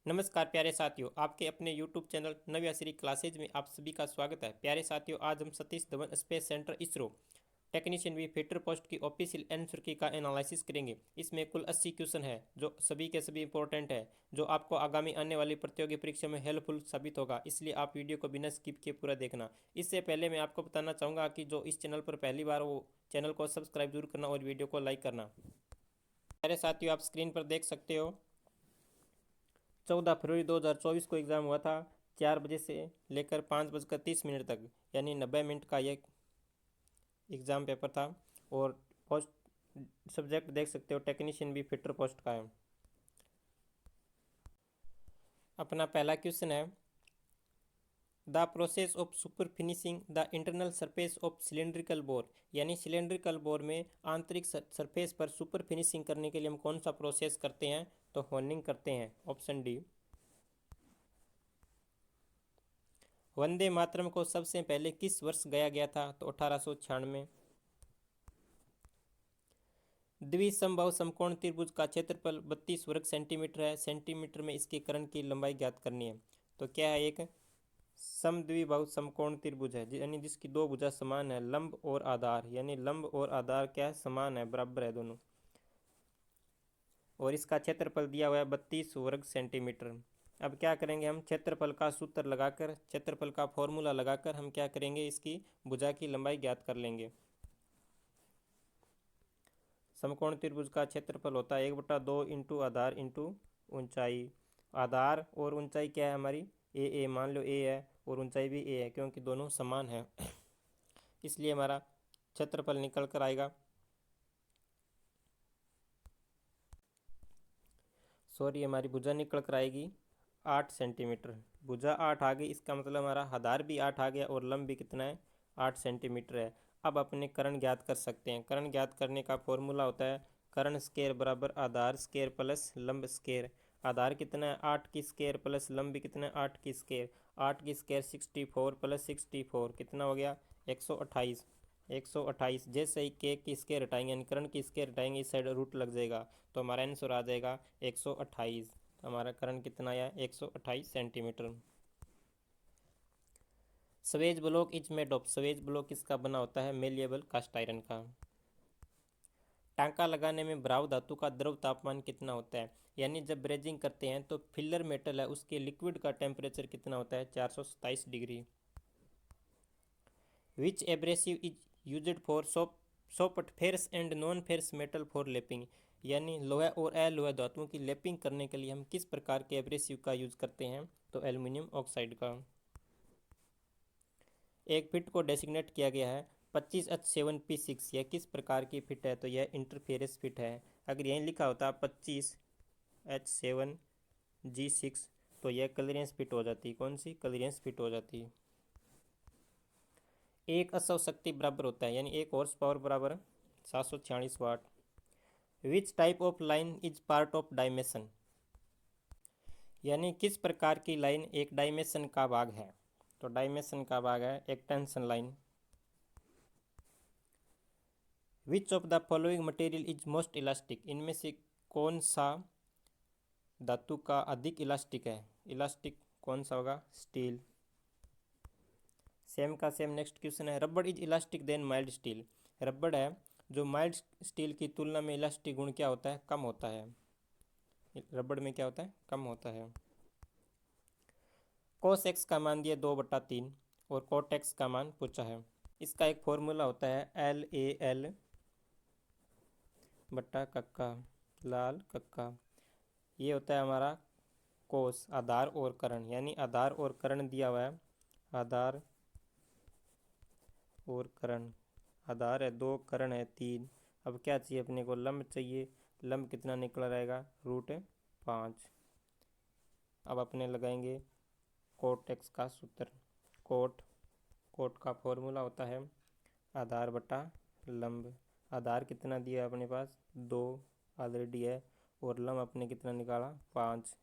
नमस्कार प्यारे साथियों, आपके अपने YouTube चैनल नव्याश्री क्लासेज में आप सभी का स्वागत है। प्यारे साथियों, आज हम Satish Dhawan space centre ISRO technician V fitter post की ऑफिशियल आंसर की का एनालिसिस करेंगे। इसमें कुल 80 क्वेश्चन है जो सभी के सभी इंपॉर्टेंट है, जो आपको आगामी आने वाली प्रतियोगी परीक्षा में हेल्पफुल साबित होगा। इसलिए आप वीडियो को बिना स्किप किए पूरा देखना। इससे पहले मैं आपको बताना चाहूँगा कि जो इस चैनल पर पहली बार वो चैनल को सब्सक्राइब जरूर करना और वीडियो को लाइक करना। प्यारे साथियों, आप स्क्रीन पर देख सकते हो 14 फरवरी 2024 को एग्ज़ाम हुआ था। 4 बजे से लेकर 5:30 तक, यानी 90 मिनट का ये एग्ज़ाम पेपर था। और पोस्ट सब्जेक्ट देख सकते हो टेक्नीशियन भी फिटर पोस्ट का है। अपना पहला क्वेश्चन है, the process of super finishing the internal surface of cylindrical bore, यानी सिलेंड्रिकल बोर में आंतरिक सरफेस पर सुपर फिनिशिंग करने के लिए हम कौन सा प्रोसेस करते हैं? तो होनिंग करते हैं, ऑप्शन डी। वंदे मातरम को सबसे पहले किस वर्ष गाया गया था? तो 1896। द्विसमबाहु समकोण त्रिभुज का क्षेत्रफल 32 वर्ग सेंटीमीटर है। सेंटीमीटर में इसके कर्ण की लंबाई ज्ञात करनी है। तो क्या है? एक समद्विबाहु समकोण त्रिभुज है, यानी जिसकी दो भुजा समान है, लंब और आधार, यानी लंब और आधार क्या है? समान है, बराबर है दोनों। और इसका क्षेत्रफल दिया हुआ है 32 वर्ग सेंटीमीटर। अब क्या करेंगे हम? क्षेत्रफल का सूत्र लगाकर, क्षेत्रफल का फॉर्मूला लगाकर हम क्या करेंगे? इसकी भुजा की लंबाई ज्ञात कर लेंगे। समकोण त्रिभुज का क्षेत्रफल होता है 1/2 इंटू आधार इंटू ऊंचाई। आधार और ऊंचाई क्या है हमारी? ए मान लो ए है, और ऊंचाई भी ए है, क्योंकि दोनों समान है। इसलिए हमारा क्षेत्रफल निकल कर आएगा, सॉरी, हमारी भुजा निकल कर आएगी 8 सेंटीमीटर। भुजा 8 आ गई, इसका मतलब हमारा आधार भी 8 आ गया और लंब भी कितना है? 8 सेंटीमीटर है। अब अपने कर्ण ज्ञात कर सकते हैं। कर्ण ज्ञात करने का फॉर्मूला होता है कर्ण स्क्वायर बराबर आधार स्क्वायर प्लस लंब स्क्वायर। आधार कितना है? 8 की स्क्वायर प्लस लंब भी कितना है? 8 की स्क्वायर। 8 की स्क्वायर 64 प्लस 64 कितना हो गया? 128। 128। जैसे ही के की स्क्वायर हटाएंगे, यानी कर्ण की स्क्वायर हटाएंगे, इस साइड रूट लग जाएगा, तो हमारा आंसर आ जाएगा 128। तो हमारा कर्ण कितना आया? 128 centimetre. Suez block is made of, Suez block किसका बना होता है? मेलिएबल कास्ट आयरन का। टांका लगाने में भराव धातु का द्रव तापमान कितना होता है? यानी जब ब्रेजिंग करते हैं तो फिलर मेटल है, उसके लिक्विड का टेम्परेचर कितना होता है? 427 degree. Which abrasive is used for soft ferrous and non ferrous metal for lapping, यानी लोहा और अलोहा धातुओं की लेपिंग करने के लिए हम किस प्रकार के एब्रेसिव का यूज करते हैं? तो एल्युमिनियम ऑक्साइड का। एक फिट को डेसिग्नेट किया गया है 25H7P6, यह किस प्रकार की फिट है? तो यह इंटरफेरेंस फिट है। अगर यहीं लिखा होता 25H7G6, तो यह क्लीयरेंस फिट हो जाती। कौन सी? क्लीयरेंस फिट हो जाती। एक असौ शक्ति बराबर होता है, यानी एक हॉर्स पावर बराबर 746 watt. Which type of line is part of dimension, यानी किस प्रकार की लाइन एक डायमेंशन का भाग है? तो डायमेंशन का भाग है एक tension line. Which of the following material is most elastic, इनमें से कौन सा धातु का अधिक इलास्टिक है? इलास्टिक कौन सा होगा? स्टील। सेम का सेम नेक्स्ट क्वेश्चन है, रबड़ is elastic than mild steel, रबड़ है जो माइल्ड स्टील की तुलना में इलास्टिक गुण क्या होता है? कम होता है। रबड़ में क्या होता है? कम होता है। कोस एक्स का मान दिया 2/3 और कोट एक्स का मान पूछा है। इसका एक फॉर्मूला होता है LAL बट्टा कक्का, लाल कक्का। ये होता है हमारा कोस, आधार और कर्ण, यानी आधार और कर्ण दिया हुआ है। आधार और कर्ण, आधार है 2, कर्ण है 3। अब क्या चाहिए अपने को? लंब चाहिए। लंब कितना निकल रहेगा? √5। अब अपने लगाएंगे कोट एक्स का सूत्र। कोट का फॉर्मूला होता है आधार बटा लंब। आधार कितना दिया है अपने पास? 2 ऑलरेडी है, और लंब अपने कितना निकाला? 5।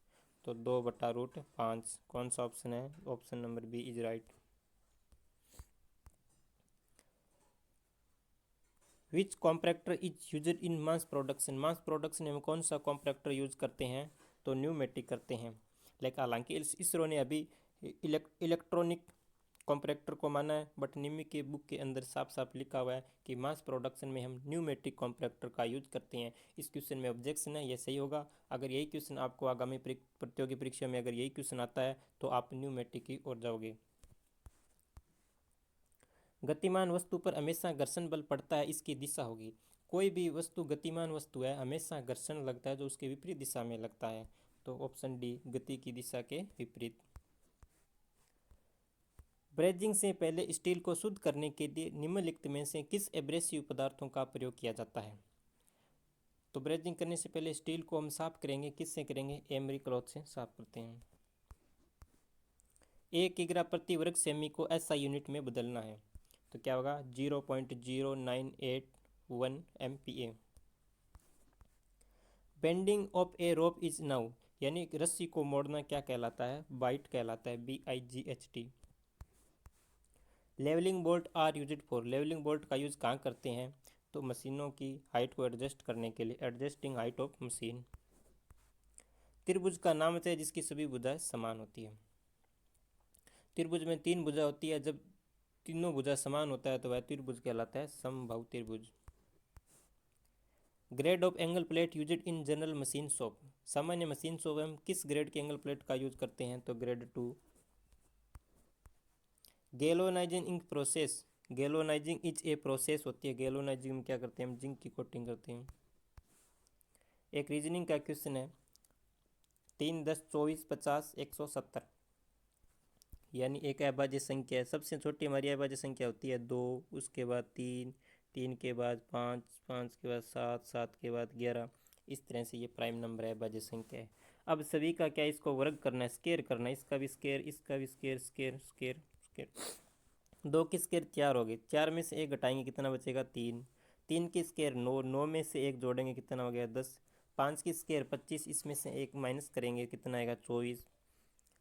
तो 2/√5। कौन सा ऑप्शन है? Option number B is right. Which compactor is used in mass production, mass production में हम कौन सा कॉम्प्रैक्टर यूज करते हैं? तो न्यूमेटिक करते हैं। लेकिन हालांकि इसरो ने अभी इलेक्ट्रॉनिक कॉम्प्रेक्टर को माना है, बट निम्मी के बुक के अंदर साफ साफ लिखा हुआ है कि मास प्रोडक्शन में हम न्यूमेटिक कॉम्प्रेक्टर का यूज करते हैं। इस क्वेश्चन में ऑब्जेक्शन है, ये सही होगा। अगर यही क्वेश्चन आपको आगामी प्रतियोगी परीक्षा में अगर यही क्वेश्चन आता है तो आप न्यूमेटिक की ओर जाओगे। गतिमान वस्तु पर हमेशा घर्षण बल पड़ता है, इसकी दिशा होगी। कोई भी वस्तु गतिमान वस्तु है, हमेशा घर्षण लगता है जो उसके विपरीत दिशा में लगता है। तो ऑप्शन डी, गति की दिशा के विपरीत। ब्रेजिंग से पहले स्टील को शुद्ध करने के लिए निम्नलिखित में से किस एब्रेसिव पदार्थों का प्रयोग किया जाता है? तो ब्रेजिंग करने से पहले स्टील को हम साफ करेंगे, किससे करेंगे? एमरी क्लॉथ से साफ करते हैं। 1 किग्रा प्रति वर्ग सेमी को एसआई यूनिट में बदलना है, तो क्या होगा? 0.0981 MPa। Bending of A rope is now, यानी रस्सी को मोड़ना क्या कहलाता है? बाइट कहलाता है, BIGHT। Levelling bolt are used for, levelling bolt का यूज कहाँ करते हैं? तो मशीनों की हाइट को एडजस्ट करने के लिए, एडजस्टिंग हाइट ऑफ मशीन। त्रिभुज का नाम होता है जिसकी सभी भुजाएं समान होती है। त्रिभुज में 3 भुजा होती है, जब तीनों भुजा समान होता है तो वह त्रिभुज कहलाता है समबाहु त्रिभुज। Grade of angle plate used in general machine shop, सामान्य मशीन शॉप में हम किस ग्रेड के एंगल प्लेट का यूज करते हैं? तो grade 2। Galvanising zinc process, galvanising is a process होती है। गैल्वेनाइजिंग में क्या करते हैं? हम जिंक की कोटिंग करते हैं। एक रीजनिंग का क्वेश्चन है, 3, 10, 24, 50, 170, यानी एक अभाज्य संख्या है। सबसे छोटी हमारी अभाज्य संख्या होती है 2, उसके बाद 3, 3 के बाद 5, 5 के बाद 7, 7 के बाद 11। इस तरह से ये प्राइम नंबर है, अभाज्य संख्या है। अब सभी का क्या इसको वर्ग करना है, स्केयर करना है, इसका भी स्केयर, इसका भी स्केयर, स्केयर स्केयर स्केयर। 2 की स्केयर 4 होगी, 4 में से 1 घटाएंगे कितना बचेगा? 3। 3 की स्केयर 9, 9 में से 1 जोड़ेंगे कितना हो गया? 10। 5 की स्केयर 25, इसमें से 1 माइनस करेंगे कितना आएगा? 24।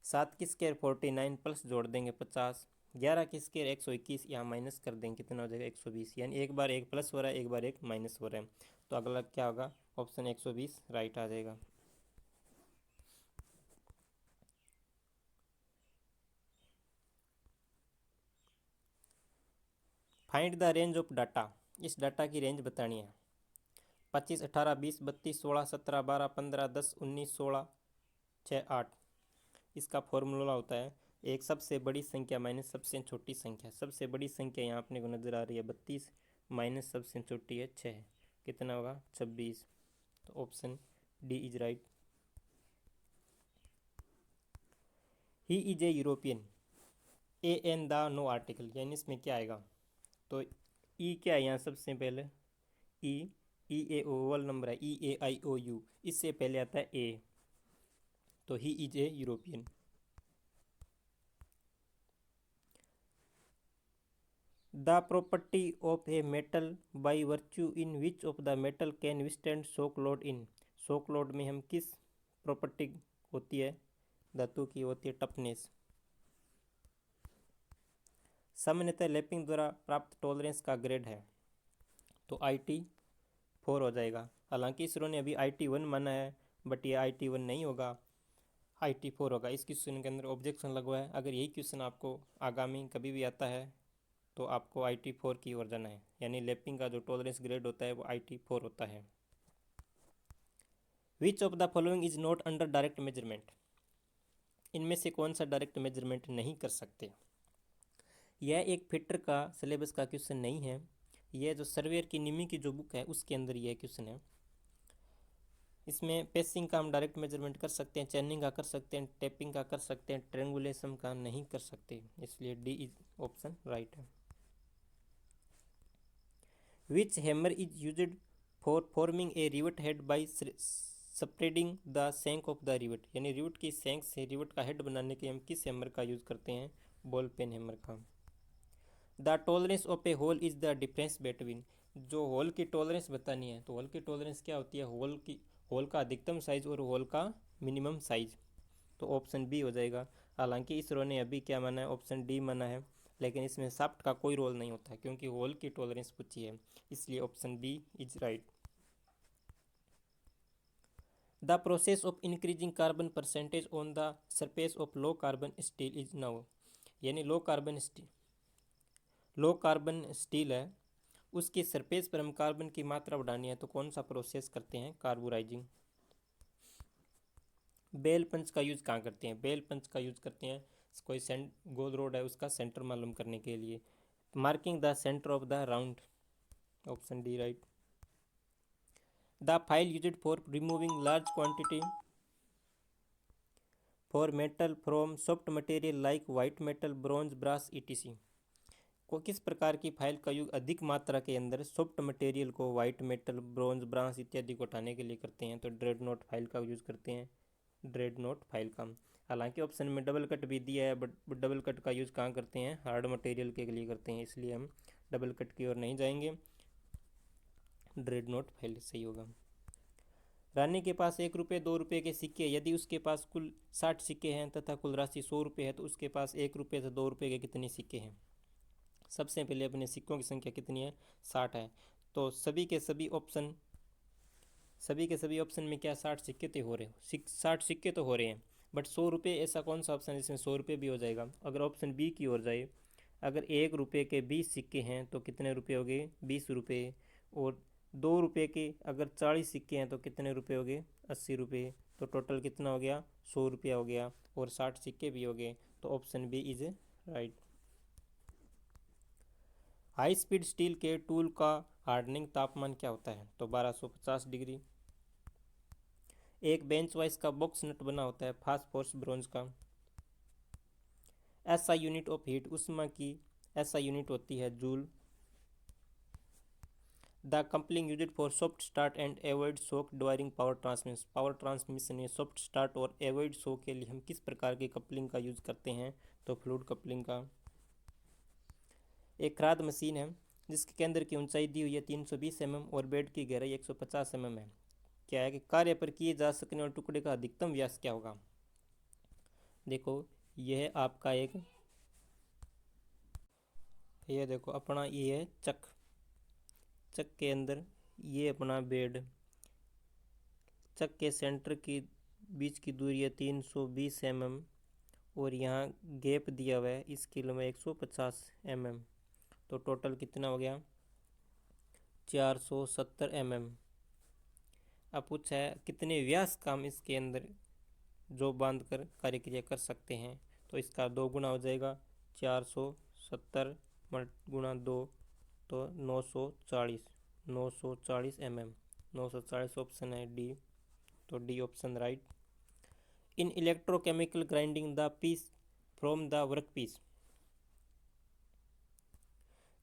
7 की स्केयर 49, प्लस जोड़ देंगे 50। 11 की स्केयर 121, यहाँ माइनस कर देंगे कितना हो जाएगा? 120। यानी एक बार 1 प्लस हो रहा है, एक बार 1 माइनस हो रहा है। तो अगला क्या होगा? ऑप्शन 120 राइट आ जाएगा। Find the range of data, इस डाटा की रेंज बतानी है। 25, 18, 20, 32, 16, 17, 12, 15, 10, 19, 16, 6, 8। इसका फॉर्मूला होता है एक सबसे बड़ी संख्या माइनस सबसे छोटी संख्या। सबसे बड़ी संख्या यहाँ अपने को नजर आ रही है 32, माइनस सबसे छोटी है 6, कितना होगा? 26। तो option D is right. He is a European, a an the no article, यानी इसमें क्या आएगा? तो ई क्या है यहाँ? सबसे पहले ई, ई ए ओवल नंबर है, EAIOU, इससे पहले आता है ए, तो ही is a European. The property of a metal by virtue in which of the metal can withstand shock load in, shock load में हम किस प्रॉपर्टी होती है धातु की? होती है टफनेस। सामान्यतः लैपिंग द्वारा प्राप्त टॉलरेंस का ग्रेड है, तो IT4 हो जाएगा। हालांकि इसरो ने अभी IT1 माना है, बट ये IT1 नहीं होगा, IT4 होगा। इस क्वेश्चन के अंदर ऑब्जेक्शन लगवा है। अगर यही क्वेश्चन आपको आगामी कभी भी आता है तो आपको IT4 की ओर जाना है, यानी लैपिंग का जो टॉलरेंस ग्रेड होता है वो IT4 होता है। Which of the following is not under direct measurement, इनमें से कौन सा डायरेक्ट मेजरमेंट नहीं कर सकते? यह एक फिटर का सिलेबस का क्वेश्चन नहीं है, यह जो सर्वेयर की निमी की जो बुक है उसके अंदर यह क्वेश्चन है। इसमें पेसिंग का हम डायरेक्ट मेजरमेंट कर सकते हैं, चैनिंग का कर सकते हैं, टेपिंग का कर सकते हैं, ट्रेंगुलेशन का नहीं कर सकते, इसलिए डी इज ऑप्शन राइट है। Which hammer is used for forming a rivet head by spreading the shank of the rivet, यानी रिवट की शैंक से रिवट का हेड बनाने के हम किस हैमर का यूज करते हैं? बॉल पेन हैमर का। The tolerance of a hole is the difference between, जो होल की टॉलरेंस बतानी है तो होल की टॉलरेंस क्या होती है? होल का अधिकतम साइज और होल का मिनिमम साइज, तो ऑप्शन बी हो जाएगा। हालांकि इसरो ने अभी क्या माना है? ऑप्शन डी माना है, लेकिन इसमें शाफ्ट का कोई रोल नहीं होता क्योंकि होल की टॉलरेंस पूछी है, इसलिए option B is right. The process of increasing carbon percentage on the surface of low carbon steel is now, यानी लो कार्बन स्टील है, उसकी सरफेस पर हम कार्बन की मात्रा बढ़ानी है तो कौन सा प्रोसेस करते हैं? कार्बोराइजिंग। बेल पंच का यूज कहाँ करते हैं? बेल पंच का यूज करते हैं कोई गोल रोड है उसका सेंटर मालूम करने के लिए। Marking the centre of the round, option D right. The file used for removing large quantity for metal from soft material like white metal, bronze, brass etc. को किस प्रकार की फाइल का यूज अधिक मात्रा के अंदर सॉफ्ट मटेरियल को वाइट मेटल, ब्रॉन्ज, ब्रास इत्यादि को हटाने के लिए करते हैं? तो ड्रेडनोट फाइल का यूज करते हैं, ड्रेडनोट फाइल का। हालांकि ऑप्शन में डबल कट भी दिया है, बट डबल कट का यूज कहाँ करते हैं? हार्ड मटेरियल के लिए करते हैं, इसलिए हम डबल कट की ओर नहीं जाएंगे, ड्रेडनोट फाइल सही होगा। रानी के पास 1 रुपये 2 रुपये के सिक्के, यदि उसके पास कुल 60 सिक्के हैं तथा कुल राशि 100 रुपये है तो उसके पास 1 रुपये से 2 रुपये के कितने सिक्के हैं? सबसे पहले अपने सिक्कों की संख्या कितनी है? 60 है। तो सभी के सभी ऑप्शन में क्या 60 सिक्के तो हो रहे हो, 60 सिक्के तो हो रहे हैं, बट 100 रुपये ऐसा कौन सा ऑप्शन है जिसमें 100 रुपये भी हो जाएगा? अगर ऑप्शन बी की ओर जाए, अगर 1 रुपये के 20 सिक्के हैं तो कितने रुपये हो गए? 20 रुपये। और 2 रुपये के अगर 40 सिक्के हैं तो कितने रुपये हो गए? 80 रुपये। तो टोटल कितना हो गया? 100 रुपया हो गया, और 60 सिक्के भी हो गए, तो option B is right. High speed steel के टूल का हार्डनिंग तापमान क्या होता है? तो 1250 डिग्री। एक बेंच वाइज का बॉक्स नट बना होता है फास्फोरस ब्रोंज का। ऐसा यूनिट ऑफ हीट, ऊष्मा की ऐसा यूनिट होती है joule. The coupling used for soft start and avoid shock during power transmission में सॉफ्ट स्टार्ट और एवॉइड शॉक के लिए हम किस प्रकार की कपलिंग का यूज करते हैं? तो फ्लूइड कपलिंग का। एक खाद मशीन है जिसके केंद्र की ऊंचाई दी हुई है 320 mm और बेड की गहराई 150 mm है। क्या है कि कार्य पर किए जा सकने वाले टुकड़े का अधिकतम व्यास क्या होगा? देखो यह आपका ये देखो अपना ये है चक के अंदर ये अपना बेड, चक के सेंटर की बीच की दूरी है 320 mm और यहाँ गैप दिया हुआ है, इसकी लंबाई 150 mm। तो टोटल कितना हो गया? 470 mm। अब पूछा है कितने व्यास का हम इसके अंदर जो बांध कर कार्य क्रिया कर सकते हैं, तो इसका 2 गुना हो जाएगा, 470 गुना 2 तो 940 mm। 940 ऑप्शन है डी, तो D option right. In electrochemical grinding the piece from the work piece,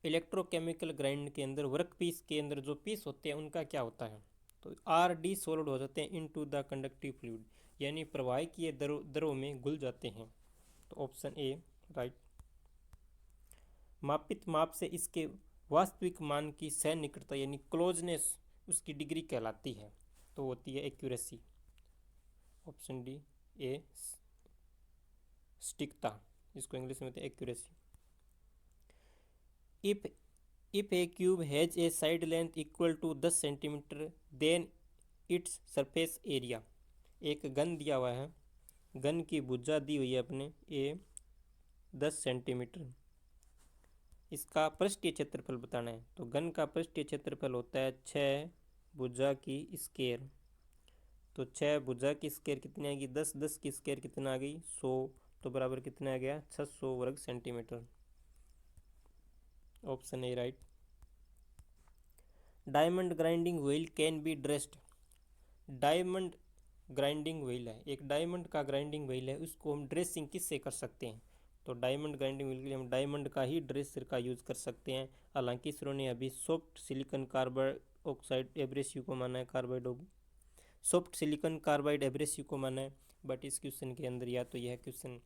electrochemical grind के अंदर वर्क पीस के अंदर जो पीस होते हैं उनका क्या होता है? तो आर डी सोल्ड हो जाते हैं इनटू द कंडक्टिव फ्लूइड, यानी प्रवाहकीय दरों में घुल जाते हैं, तो ऑप्शन ए राइट। मापित माप से इसके वास्तविक मान की सह निकटता यानी क्लोजनेस उसकी डिग्री कहलाती है, तो होती है एक्यूरेसी, ऑप्शन डी ए सटीकता, इसको इंग्लिश में होती है accuracy. If a cube has a side length equal to 10 centimetre then its surface area, एक गन दिया हुआ है, गन की भुजा दी हुई है अपने ए 10 सेंटीमीटर, इसका पृष्ठीय क्षेत्रफल बताना है। तो गन का पृष्ठीय क्षेत्रफल होता है 6 भुजा की स्केयर, तो 6 भुजा की स्केयर कितनी आएगी? 10 10 की स्केयर कितना आ गई? 100, तो बराबर कितना आ गया? 600 वर्ग centimetre, option A right. Diamond grinding wheel can be dressed, diamond grinding wheel है, एक डायमंड का ग्राइंडिंग व्हील है, उसको हम ड्रेसिंग किससे कर सकते हैं? तो डायमंड ग्राइंडिंग व्हील के लिए हम डायमंड का ही ड्रेसर का यूज़ कर सकते हैं। हालांकि इसरो ने अभी soft silicon carbide oxide abrasive को माना है, सॉफ्ट सिलिकॉन कार्बाइड एब्रेसिव को माना है, बट इस क्वेश्चन के अंदर या तो यह क्वेश्चन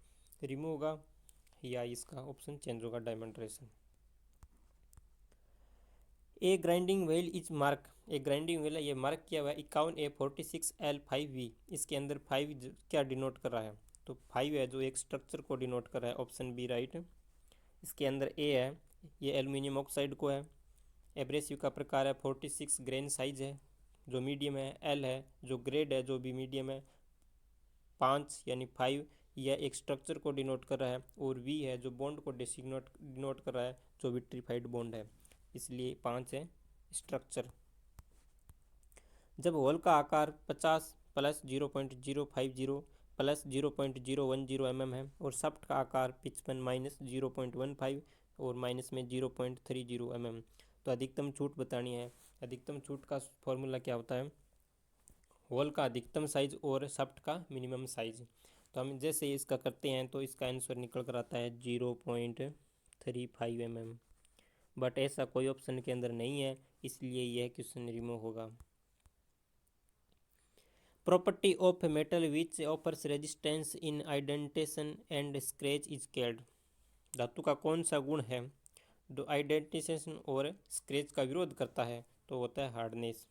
रिमूव होगा या इसका ऑप्शन चेंज होगा, diamond dresser. A grinding wheel is mark, एक ग्राइंडिंग व्हील है, ये मार्क किया हुआ है 51A46L5V, इसके अंदर 5 क्या डिनोट कर रहा है? तो 5 है जो एक स्ट्रक्चर को डिनोट कर रहा है, ऑप्शन बी राइट। इसके अंदर ए है, ये एल्यूमिनियम ऑक्साइड को है, एब्रेसिव का प्रकार है 46 ग्रेन साइज है, जो मीडियम है, एल है जो ग्रेड है, जो भी मीडियम है 5 यानी 5 यह एक स्ट्रक्चर को डिनोट कर रहा है, और वी है जो बॉन्ड को डिनोट कर रहा है, जो विट्रीफाइड बॉन्ड है, इसलिए 5 है स्ट्रक्चर। जब होल का आकार 50 प्लस 0.050 प्लस 0.010 mm है और शाफ्ट का आकार 55 माइनस 0.15 और माइनस में 0.30 mm, तो अधिकतम छूट बतानी है। अधिकतम छूट का फॉर्मूला क्या होता है? होल का अधिकतम साइज और शाफ्ट का मिनिमम साइज। तो हम जैसे इसका करते हैं तो इसका आंसर निकल कर आता है 0.35 mm, बट ऐसा कोई ऑप्शन के अंदर नहीं है, इसलिए यह क्वेश्चन रिमूव होगा। Property of metal which offers resistance in indentation and scratch is called. धातु का कौन सा गुण है जो आइडेंटिफिकेशन और स्क्रैच का विरोध करता है? तो होता है hardness.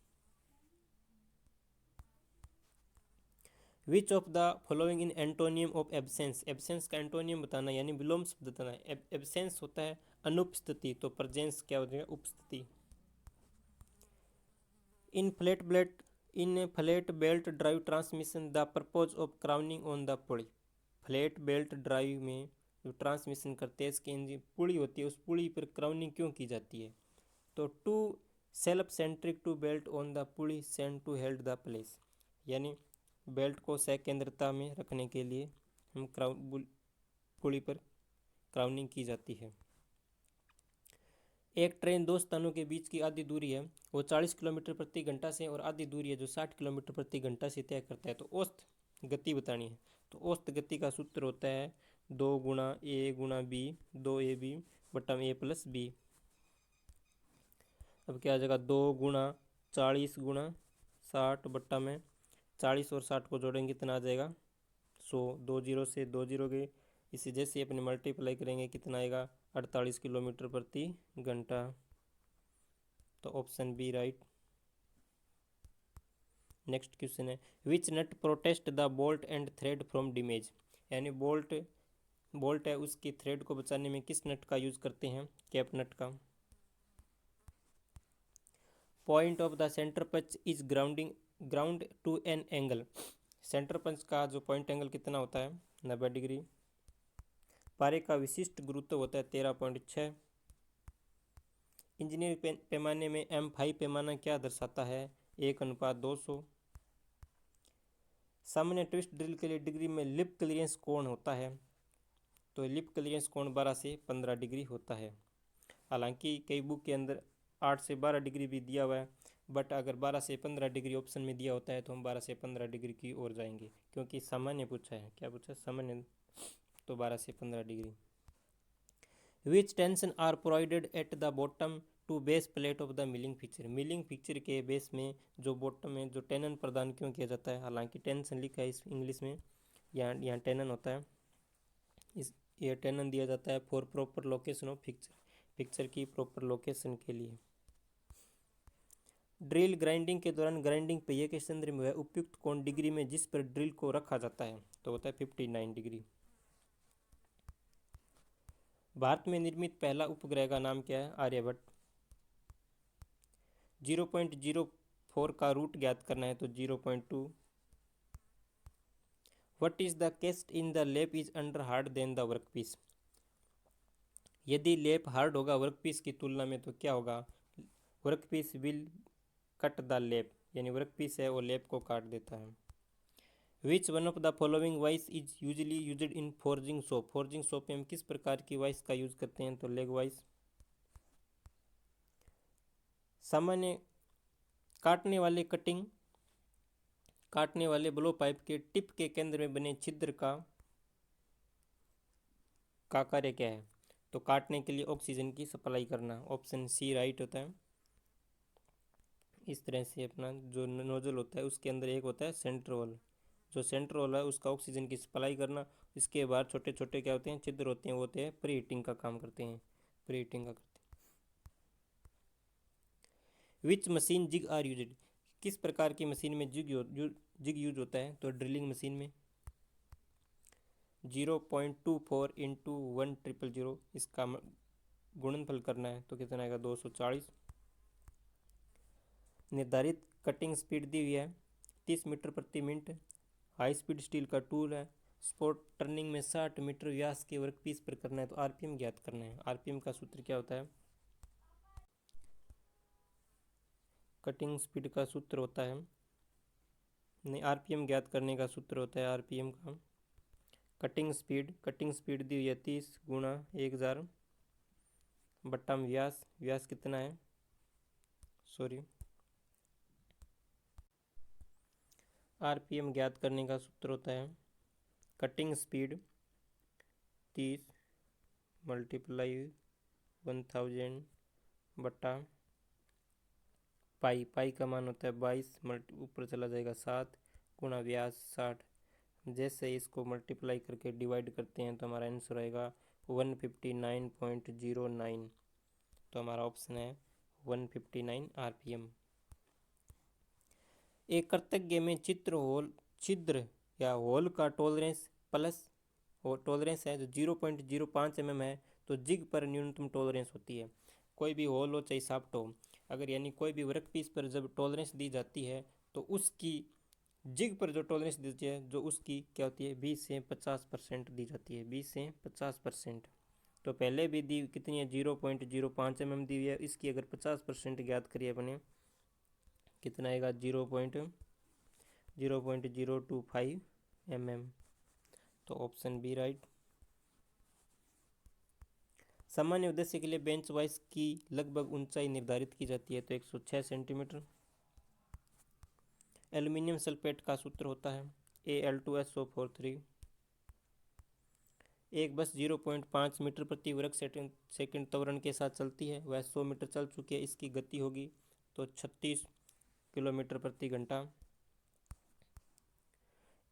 Which of the following in antonym of absence. Absence का एंटोनियम बताना यानी विलोम शब्द बताना। एब्सेंस होता है अनुपस्थिति, तो प्रेजेंस क्या हो जाएगा? उपस्थिति। इन flat belt drive transmission the purpose of crowning on the pulley. Flat belt drive में जो ट्रांसमिशन करते हैं इसकी इंजन पुली होती है, उस पुली पर क्राउनिंग क्यों की जाती है? तो to self centric to belt on the pulley send to held the place, यानी बेल्ट को सकेंद्रता में रखने के लिए हम पुली पर क्राउनिंग की जाती है। एक ट्रेन दो स्थानों के बीच की आधी दूरी है वो 40 किलोमीटर प्रति घंटा से, और आधी दूरी है जो 60 किलोमीटर प्रति घंटा से तय करता है, तो औसत गति बतानी है। तो औसत गति का सूत्र होता है 2 गुणा ए गुणा बी, 2ab बटा ए प्लस बी। अब क्या आ जाएगा? 2 गुणा 40 गुणा 60 बट्टा में 40 और 60 को जोड़ेंगे कितना आ जाएगा? 100। 2 जीरो से 2 जीरो गए, इसे जैसे अपने मल्टीप्लाई करेंगे कितना आएगा? 48 किलोमीटर प्रति घंटा। तो option B right. Next question है which nut protects the bolt and thread from damage. यानी बोल्ट है उसकी थ्रेड को बचाने में किस नट का यूज करते हैं? कैप नट का। Point of the centre punch is ground to an angle. Centre punch का जो पॉइंट एंगल कितना होता है? 90 डिग्री। पारे का विशिष्ट गुरुत्व होता है 13.6। इंजीनियरिंग पैमाने में M5 पैमाना क्या दर्शाता है? 1:200। सामान्य ट्विस्ट ड्रिल के लिए डिग्री में लिप क्लियरेंस कोण होता है? तो लिप क्लियरेंस कोण 12 से 15 डिग्री होता है। हालांकि कई बुक के अंदर 8 से 12 डिग्री भी दिया हुआ है, बट अगर 12 से 15 डिग्री ऑप्शन में दिया होता है तो हम 12 से 15 डिग्री की ओर जाएंगे, क्योंकि सामान्य पूछा है। क्या पूछा? सामान्य, तो 12 से 15 डिग्री। Which tension are provided at the bottom to base plate of the milling fixture. Milling fixture के बेस में जो बॉटम में जो टेनन प्रदान क्यों किया जाता है? हालांकि टेंशन लिखा है इस इंग्लिश में, यहाँ टेनन होता है, ये टेनन दिया जाता है for proper location of fixture की प्रॉपर लोकेशन के लिए। ड्रिल ग्राइंडिंग के दौरान ग्राइंडिंग पहिए के केंद्र में उपयुक्त कोण डिग्री में जिस पर ड्रिल को रखा जाता है? तो होता है 59 डिग्री। भारत में निर्मित पहला उपग्रह का नाम क्या है? आर्यभट्ट। 0.04 का रूट ज्ञात करना है तो 0.2। What is the case in the lap is under hard than the workpiece. यदि लैप हार्ड होगा वर्कपीस की तुलना में तो क्या होगा? Workpiece will cut the lap, यानी वर्कपीस है वो लैप को काट देता है। Which one of the following vice is usually used in forging shop. Forging shop में हम किस प्रकार की वाइस का यूज करते हैं? तो लेग वाइस। सामान्य काटने वाले ब्लो पाइप के टिप के केंद्र में बने छिद्र का कार्य क्या है? तो काटने के लिए ऑक्सीजन की सप्लाई करना। ऑप्शन सी राइट होता है। इस तरह से अपना जो नोजल होता है उसके अंदर एक होता है सेंट्रोल, जो सेंट्रोल है उसका ऑक्सीजन की सप्लाई करना। इसके बाद छोटे छोटे क्या होते हैं? छिद्र होते हैं, वो होते हैं प्री हीटिंग का काम करते हैं, प्री हीटिंग का करते हैं। Which machine jig are used. किस प्रकार की मशीन में जिग यूज होता है? तो ड्रिलिंग मशीन में। 0.24 इंटू 1,000, इसका गुणनफल करना है तो कितना आएगा? 240। निर्धारित कटिंग स्पीड दी हुई है 30 मीटर प्रति मिनट। हाई स्पीड स्टील का टूल है। स्पोर्ट टर्निंग में 60 मीटर व्यास के वर्कपीस पर करना है। तो आरपीएम ज्ञात करना है। आरपीएम का सूत्र क्या होता है? कटिंग स्पीड का सूत्र होता है, नहीं, आरपीएम ज्ञात करने का सूत्र होता है आरपीएम का। कटिंग स्पीड दी हुई है 30 गुणा 1000 बट्टा में व्यास कितना है, आरपीएम ज्ञात करने का सूत्र होता है कटिंग स्पीड 30 मल्टीप्लाई 1000 बट्टा पाई का मान होता है 22, ऊपर चला जाएगा 7 गुणा व्यास 60। जैसे इसको मल्टीप्लाई करके डिवाइड करते हैं तो हमारा आंसर आएगा 159.09। तो हमारा ऑप्शन है 159 आरपीएम। एक कृतज्ञ में छिद्र या होल का टॉलरेंस प्लस टॉलरेंस है जो 0.05 mm है, तो जिग पर न्यूनतम टॉलरेंस होती है। कोई भी होल हो चाहे साफ्ट हो, अगर यानी कोई भी वर्कपीस पर जब टॉलरेंस दी जाती है तो उसकी जिग पर जो टॉलरेंस दी जाती है जो उसकी क्या होती है 20 से 50% दी जाती है, 20 से 50%। तो पहले भी दी कितनी है 0.05 mm दी हुई है, इसकी अगर 50% ज्ञात करिए अपने कितना आएगा 0.025 mm। तो ऑप्शन बी राइट। सामान्य उद्देश्य के लिए बेंच वाइस की लगभग ऊंचाई निर्धारित की जाती है, तो 106 सेंटीमीटर। एल्युमिनियम सल्फेट का सूत्र होता है Al2SO43। एक बस 0.5 मीटर प्रति वर्ग सेकंड त्वरण के साथ चलती है, वह 100 मीटर चल चुकी है, इसकी गति होगी तो 36 किलोमीटर प्रति घंटा।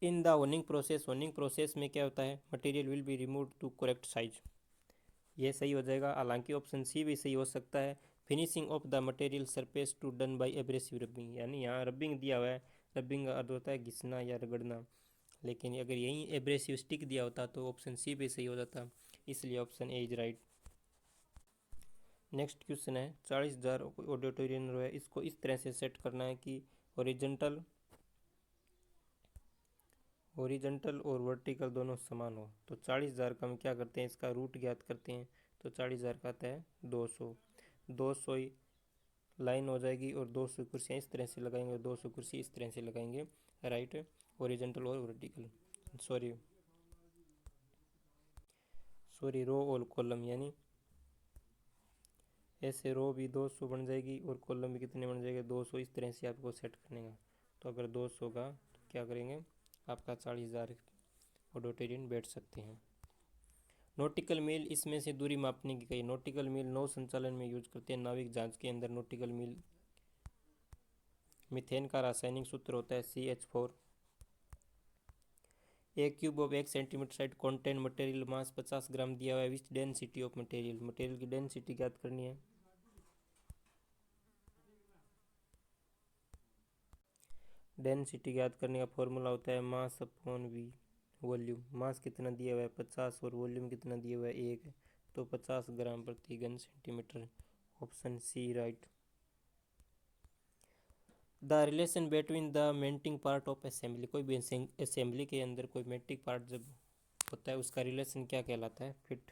इन द होनिंग प्रोसेस में क्या होता है, material will be remove to correct size. ये सही हो जाएगा, हालांकि ऑप्शन सी भी सही हो सकता है। Finishing of the material surface to done by abrasive rubbing, यानी यहाँ रबिंग दिया हुआ है, रबिंग का अर्थ होता है घिसना या रगड़ना, लेकिन अगर यहीं एब्रेसिव स्टिक दिया होता तो ऑप्शन सी भी सही हो जाता, इसलिए option A is right. Next question है 40,000 ऑडिटोरियम है, इसको इस तरह से सेट करना है कि हॉरिजॉन्टल और वर्टिकल दोनों समान हो। तो 40,000 का हम क्या करते हैं, इसका रूट ज्ञात करते हैं। तो 40,000 का आता है 200 ही लाइन हो जाएगी और 200 कुर्सियाँ इस तरह से लगाएंगे और 200 कुर्सी इस तरह से लगाएंगे, राइट। हॉरिजॉन्टल और वर्टिकल, सॉरी रो और कॉलम, यानी ऐसे रो भी 200 बन जाएगी और कॉलम भी कितने बन जाएंगे 200, इस तरह से आपको सेट करने का। तो अगर 200 का तो क्या करेंगे, आपका 40,000 ऑडिटोरियम बैठ सकते हैं। नॉटिकल मील, इसमें से दूरी मापने की कही। नॉटिकल मील नौ संचालन में यूज करते हैं, नाविक जहाज के अंदर नॉटिकल मील। मीथेन का रासायनिक सूत्र होता है CH4। एक cube of 1 centimetre side contain material mass 50 gram दिया हुआ है, विच डेंसिटी ऑफ मटेरियल की डेंसिटी ज्ञात करनी है। डेंसिटी ज्ञात करने का फॉर्मूला होता है मास अपॉन वी वॉल्यूम। मास कितना दिया हुआ है 50 और वॉल्यूम कितना दिया हुआ है 1, तो 50 ग्राम प्रति घन centimetre, option C right. The relation between the melting part of assembly, कोई भी असेंबली के अंदर कोई मेल्टिंग पार्ट जब होता है उसका रिलेशन क्या कहलाता है, fit.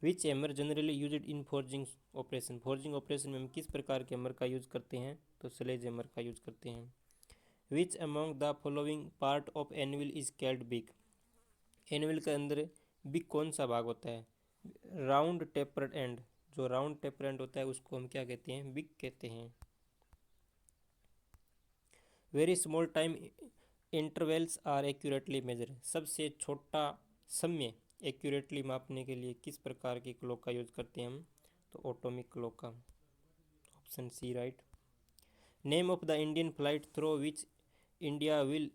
Which hammer generally used in forging operation, forging operation में हम किस प्रकार के हैमर का यूज करते हैं, तो स्लेज हैमर का यूज करते हैं। Which among the following part of anvil is called big, anvil के अंदर बिग कौन सा भाग होता है, राउंड टेपर्ड एंड, जो राउंड टेपर एंड होता है उसको हम क्या कहते हैं, बिग कहते हैं। Very small time intervals are accurately measure, सबसे छोटा समय एक्यूरेटली मापने के लिए किस प्रकार की क्लॉक का यूज करते हैं हम, तो ऑटोमिक क्लॉक का, option C right. Name of the Indian flight through which India will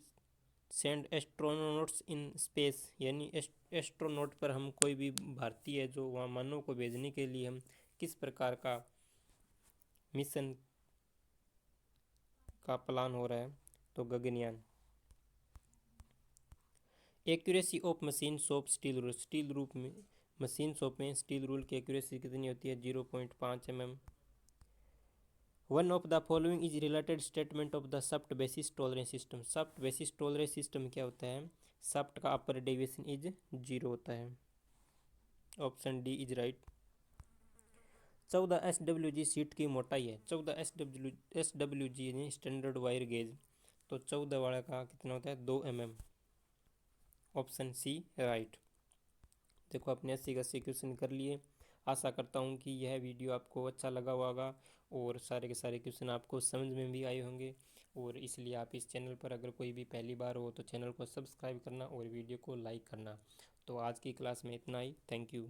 send astronauts in space, यानी एस्ट्रोनॉट पर हम कोई भी भारतीय जो वहाँ मानव को भेजने के लिए हम किस प्रकार का मिशन का प्लान हो रहा है, तो Gaganyaan. Accuracy of machine shop steel rule, steel रूप में मशीन शॉप में स्टील रूल की एक्यूरेसी कितनी होती है 0.5 mm। One of the following is related statement of the shaft basis tolerance system. Shaft basis tolerance system क्या होता है? शाफ्ट का अपर डेविएशन इज 0 होता है। Option D is right. 14 SWG seat की मोटाई है। 14 SWG यानी स्टैंडर्ड वायर गेज, तो 14 वाला का कितना होता है? 2 mm। Option C right. देखो अपने 80 क्वेश्चन कर लिए। आशा करता हूँ कि यह वीडियो आपको अच्छा लगा होगा और सारे के सारे क्वेश्चन आपको समझ में भी आए होंगे। और इसलिए आप इस चैनल पर अगर कोई भी पहली बार हो तो चैनल को सब्सक्राइब करना और वीडियो को लाइक करना। तो आज की क्लास में इतना ही। Thank you.